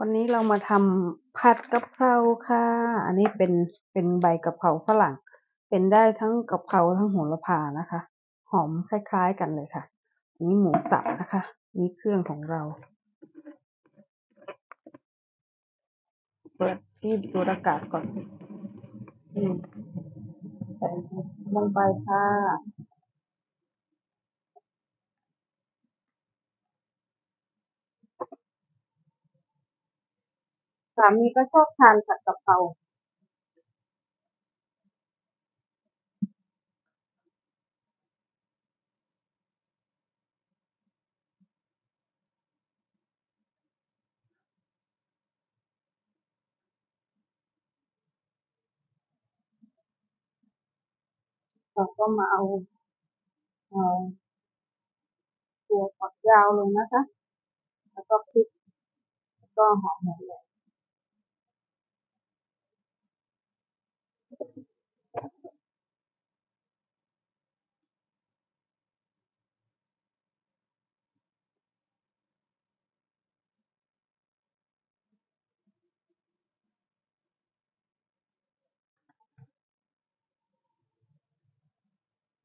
วันนี้เรามาทำผัดกะเพราค่ะ อันนี้เป็นใบกะเพราฝรั่ง เป็นได้ทั้งกะเพราทั้งโหระพานะคะ หอมคล้ายๆกันเลยค่ะ อันนี้หมูสับนะคะนี่เครื่องของเรา เปิดที่ดูดอากาศก่อนใส่ลงไปค่ะสามีก็ชอบทานผัดกะเพราเราก็มาเอาเอ่อตัวฝักยาวลงนะคะ แล้วก็พริกแล้วก็หอมหัวใหญ่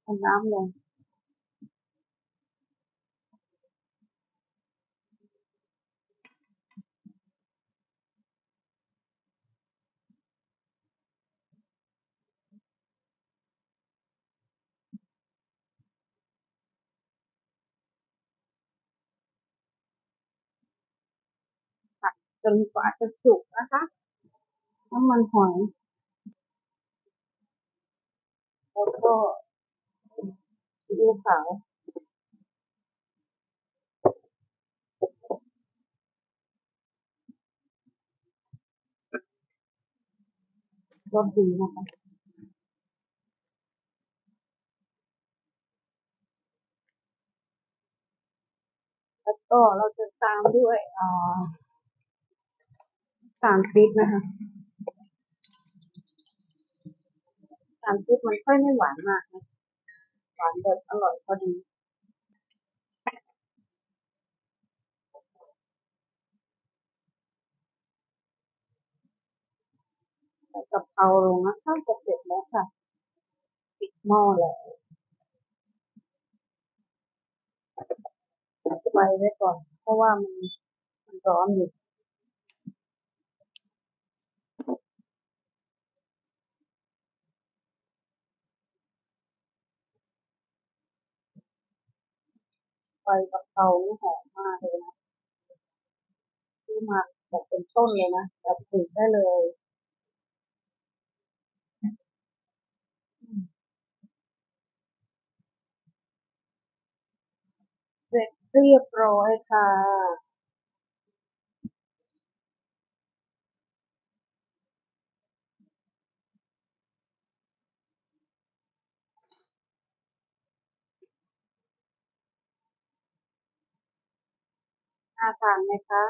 เอาน้ำลงผัดจนกว่าจะสุกนะคะน้ำมันหอยแล้วก็ซีอิ๊วขาวรสดีนะคะแล้วก็เราจะตามด้วยสารพริกนะคะสารพริกมันค่อยไม่หวานมากนะหวานแบบอร่อยพอดีใส่กะเพราลงนะคะจะเสร็จแล้วค่ะปิดหม้อแล้วปิดไฟไว้ก่อนเพราะว่ามันร้อนอยู่ไฟกะเพรานี่หอมมากเลยนะซื้อมาแบบเป็นต้นเลยนะแบบปลูกได้เลยเสร็จเรียบร้อยค่ะน่าทานไหมคะ